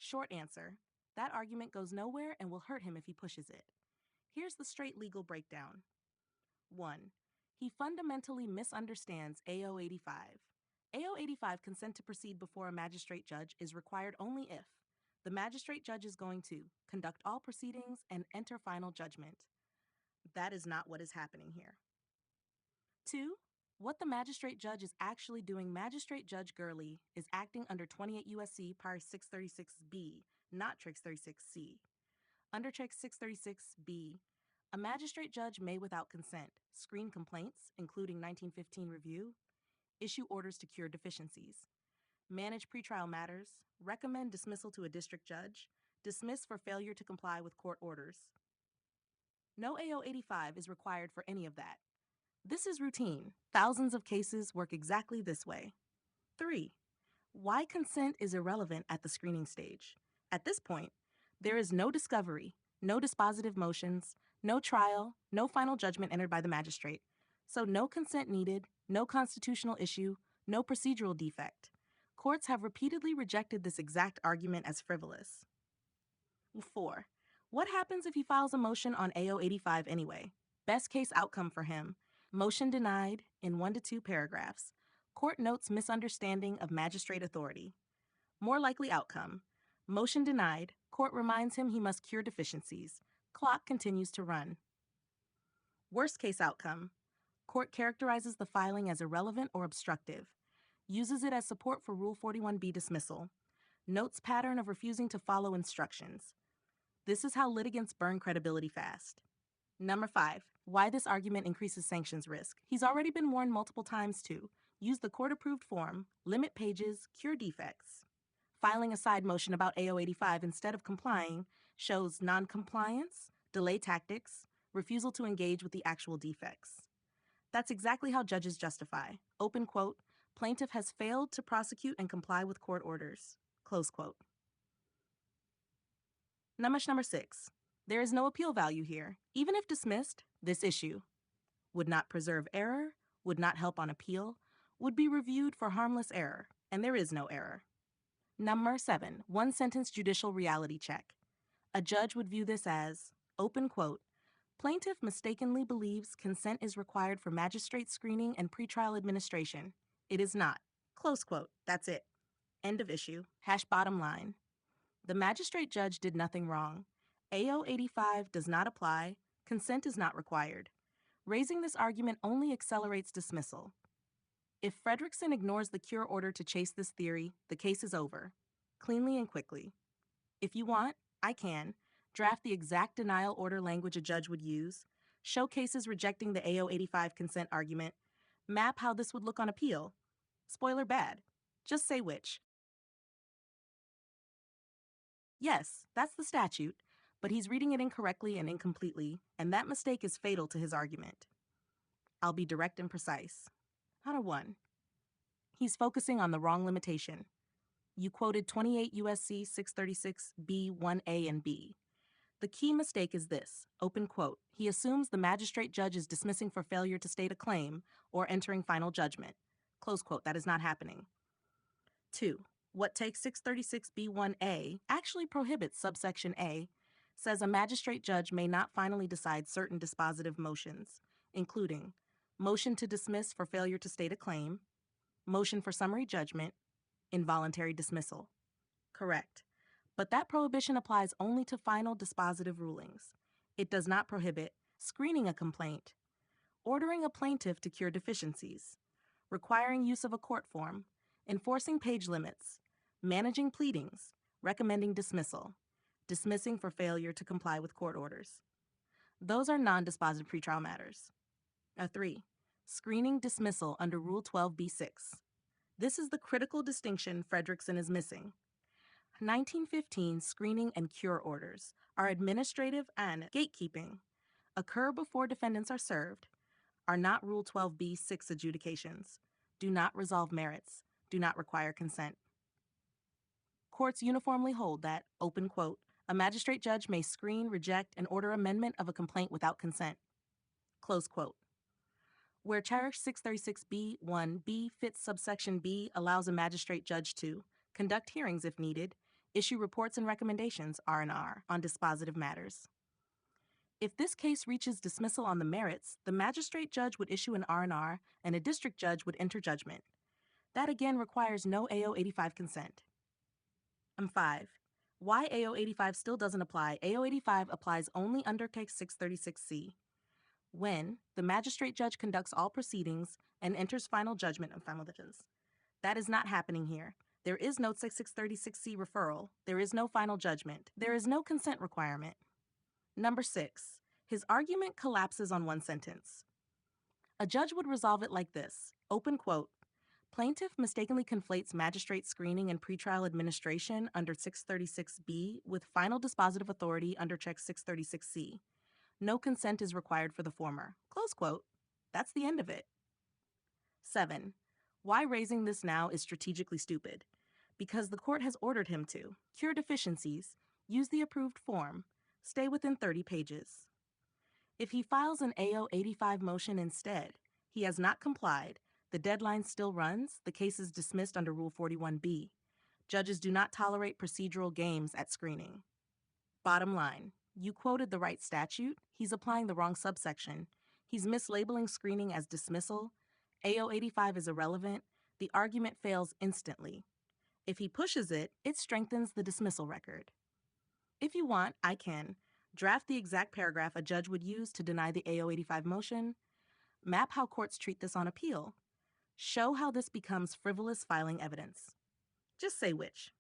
Short answer: that argument goes nowhere and will hurt him if he pushes it. Here's the straight legal breakdown. 1. He fundamentally misunderstands AO-85. AO-85 consent to proceed before a magistrate judge is required only if the magistrate judge is going to conduct all proceedings and enter final judgment. That is not what is happening here. 2. What the magistrate judge is actually doing, Magistrate Judge Gurley is acting under 28 U.S.C. Par 636b, not Trick 36c. Under Trick 636b, a magistrate judge may, without consent, screen complaints, including 1915 review, issue orders to cure deficiencies, manage pretrial matters, recommend dismissal to a district judge, dismiss for failure to comply with court orders. No AO-85 is required for any of that. This is routine. Thousands of cases work exactly this way. 3. Why consent is irrelevant at the screening stage. At this point, there is no discovery, no dispositive motions, no trial, no final judgment entered by the magistrate. So no consent needed, no constitutional issue, no procedural defect. Courts have repeatedly rejected this exact argument as frivolous. 4. What happens if he files a motion on AO-85 anyway? Best case outcome for him: motion denied in 1 to 2 paragraphs. Court notes misunderstanding of magistrate authority. More likely outcome: motion denied. Court reminds him he must cure deficiencies. Clock continues to run. Worst case outcome: court characterizes the filing as irrelevant or obstructive, uses it as support for Rule 41B dismissal, notes pattern of refusing to follow instructions. This is how litigants burn credibility fast. Number 5. Why this argument increases sanctions risk. He's already been warned multiple times to use the court-approved form, limit pages, cure defects. Filing a side motion about AO-85 instead of complying shows non-compliance, delay tactics, refusal to engage with the actual defects. That's exactly how judges justify. Open quote, plaintiff has failed to prosecute and comply with court orders. Close quote. Number 6. There is no appeal value here. Even if dismissed, this issue would not preserve error, would not help on appeal, would be reviewed for harmless error, and there is no error. Number 7. One-sentence judicial reality check. A judge would view this as, open quote, plaintiff mistakenly believes consent is required for magistrate screening and pretrial administration. It is not. Close quote. That's it. End of issue. Bottom line. The magistrate judge did nothing wrong. AO-85 does not apply. Consent is not required. Raising this argument only accelerates dismissal. If Fredrickson ignores the cure order to chase this theory, the case is over, cleanly and quickly. If you want, I can draft the exact denial order language a judge would use, show cases rejecting the AO-85 consent argument, map how this would look on appeal. Spoiler bad. Just say which. Yes, that's the statute, but he's reading it incorrectly and incompletely, and that mistake is fatal to his argument. I'll be direct and precise. 1. He's focusing on the wrong limitation. You quoted 28 U.S.C. 636b 1a and b. The key mistake is this, open quote, he assumes the magistrate judge is dismissing for failure to state a claim or entering final judgment. Close quote, that is not happening. 2. What takes 636b 1a actually prohibits subsection A, says a magistrate judge may not finally decide certain dispositive motions, including motion to dismiss for failure to state a claim, motion for summary judgment, involuntary dismissal. Correct. But that prohibition applies only to final dispositive rulings. It does not prohibit screening a complaint, ordering a plaintiff to cure deficiencies, requiring use of a court form, enforcing page limits, managing pleadings, recommending dismissal, dismissing for failure to comply with court orders. Those are non-dispositive pretrial matters. 3. Screening dismissal under Rule 12b-6. This is the critical distinction Fredrickson is missing. 1915 screening and cure orders are administrative and gatekeeping, occur before defendants are served, are not Rule 12b-6 adjudications, do not resolve merits, do not require consent. Courts uniformly hold that, open quote, a magistrate judge may screen, reject, and order amendment of a complaint without consent. Close quote. Where Cherish 636b 1b fits subsection B allows a magistrate judge to conduct hearings if needed, Issue reports and recommendations, R&R, on dispositive matters. If this case reaches dismissal on the merits, the magistrate judge would issue an R&R and a district judge would enter judgment. That again requires no AO-85 consent. 5. Why AO-85 still doesn't apply? AO-85 applies only under Case 636C. When the magistrate judge conducts all proceedings and enters final judgment on final judgments. That is not happening here. There is no 636C referral. There is no final judgment. There is no consent requirement. 6. His argument collapses on one sentence. A judge would resolve it like this, open quote, plaintiff mistakenly conflates magistrate screening and pretrial administration under 636B with final dispositive authority under Check 636C. No consent is required for the former. Close quote. That's the end of it. 7. Why raising this now is strategically stupid. Because the court has ordered him to cure deficiencies, use the approved form, stay within 30 pages. If he files an AO-85 motion instead, he has not complied, the deadline still runs, the case is dismissed under Rule 41B. Judges do not tolerate procedural games at screening. Bottom line, you quoted the right statute, he's applying the wrong subsection, he's mislabeling screening as dismissal, AO-85 is irrelevant, the argument fails instantly. If he pushes it, it strengthens the dismissal record. If you want, I can draft the exact paragraph a judge would use to deny the AO-85 motion, map how courts treat this on appeal, show how this becomes frivolous filing evidence. Just say which.